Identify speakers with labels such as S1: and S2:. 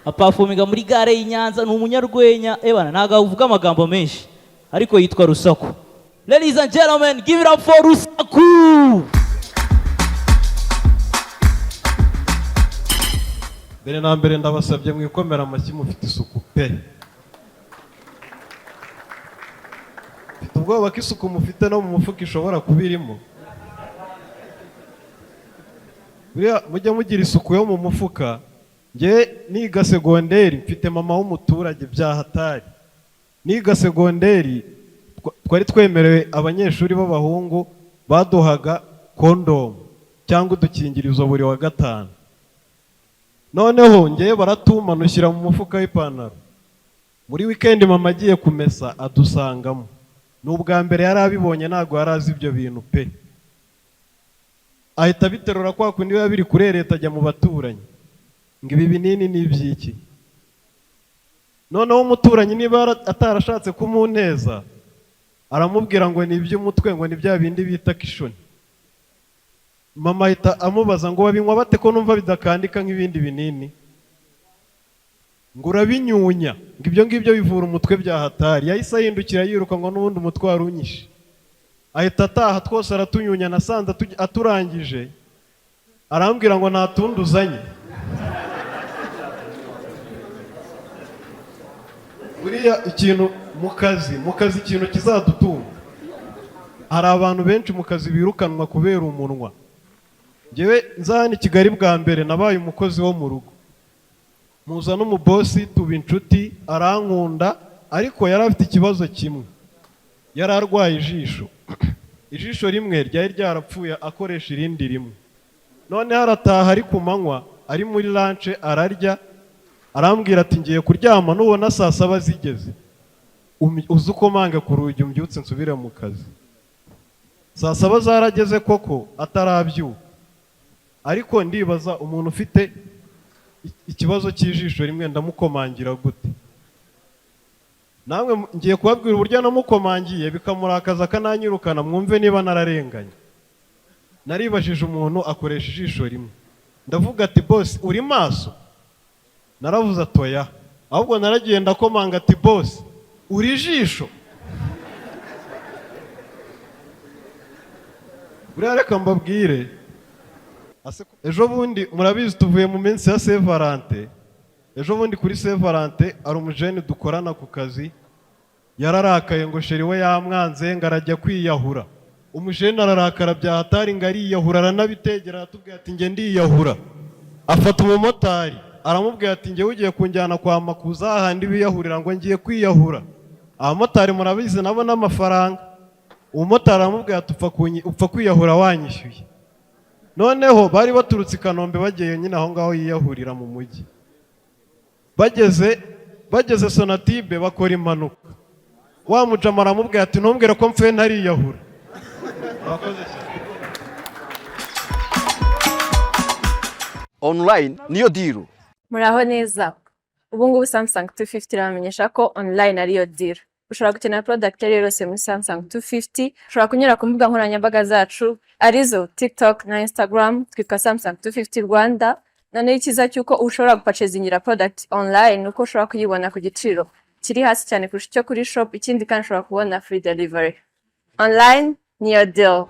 S1: Apafuminga muri gare y'Inyanza ni umunyarwenya ebana naga uvuga amagambo menshi ariko yitwa Rusaku. Ladies and gentlemen, give it up for Rusaku.
S2: Mbere na mbere ndabasabye mwikomera amashyi mufite isuku pe. Mfite ubwoba ko isuku mufite no mu mufuka ishobora kubirimo. Mujya mugira isuku yo mu mufuka. Nge niga segonderi mfite mama w'umuturage byahatari. Niga segonderi twari twemerewe abanyeshuri b'abahungu baduhaga kondom cyangwa udukingirizo buri wa gatanu. Noneho ngiye baratuma nushyira mu mufuka w'ipantaro. Muri weekend mama agiye kumesa adusangamo. N'ubwa mbere yari abibonye ntago yarazi ibyo bintu pe. Ahita biterura kwa kundi biba biri kurereta ajya mu baturanyi. Ngo ibi binini ni ibyiki. Noneho umuturanyi niba atarashatse kumuneza aramubwira ngo ni iby'umutwe ngo ni bya bindi bita kishoni. Mama ahita amubaza ngo babinywa bate ko numva bidakandika nk'ibindi binini. Ngo urabinyunya ngo ibyo ngibyo bivura umutwe byahatari. Yahise ahindukira yiruka ngo n'ubundi umutwe warunyishe. Ahita ataha twose aratunyunya nasanze aturangije arambwira ngo natunduzanye. Buriya ikintu mu kazi ikintu kizadutunga. Hari abantu benshi mu kazi birukanwa kubera umunwa. Ngewe nzahana i Kigali bwa mbere nabaye umukozi wo mu rugo. Muza n'umubosi tuba inshuti arankunda ariko yari afite ikibazo kimwe. Yari arwaye ijisho. Ijisho rimwe ryari ryarapfuye akoresha irindi rimwe. None harataha ari ku manywa ari muri lunch ararya arambwira ati ngiye kuryama nubona saa 7 zigeze uzi uko manga ku rugi umbyutse nsubire mu kazi. Saa 7 zarageze koko atarabyuka. Ariko ndibaza umuntu ufite ikibazo cy'ijisho rimwe ndamukomangira gute? Namwe ngiye kubabwira uburyo namukomangiye bikamurakaza kananyirukana mwumve niba nararenganye. Naribajije umuntu akoresha ijisho rimwe. Ndavuga ati boss uri maso? Naravuze atoya. Ahubwo naragiye ndakomanga ati boss uri ijisho? Buriya reka mbabwire. Ejo bundi murabizi tuvuye mu minsi ya Saint Valentin. Ejo bundi kuri Saint Valentin ari umujene dukorana ku kazi. Yararakaye ngo sheri we yamwanze ngarajya kwiyahura. Umujene ararakara byahatari ngariyahura aranabitegera atubwiye ati nge ndiyahura. Afata umumotari aramubwiye ati nge ugiye kunjyana kwa makuza ahandi biyahurira ngo ngiye kwiyahura. Abamotari murabizi nabo n'amafaranga. Umumotari aramubwiye ati upfa kwiyahura wanyishyuye. Noneho bari baturutse i Kanombe bagiye nyine aho ngaho yiyahurira mu mujyi. Bageze Sonatibe bakora impanuka. Wa mujama aramubwiye ati ntumbwire ko mpfuye ntariyahura.
S3: Online niyo deal.
S4: Muraho neza. Ubu ngubu Samsung 250 iramenyesha ko online ariyo deal. Ushobora gukenera product yose muri Samsung 250. Ushobora kunyura ku mbuga nkoranyambaga zacu arizo TikTok na Instagram twitwa Samsung 250 Rwanda. None ikiza cyuko ushobora gupurchasingira product online uko ushobora kuyibona ku giciro kiri hasi cyane kurusha icyo kuri shop. Ikindi kandi ushobora kubona free delivery. Online niyo deal.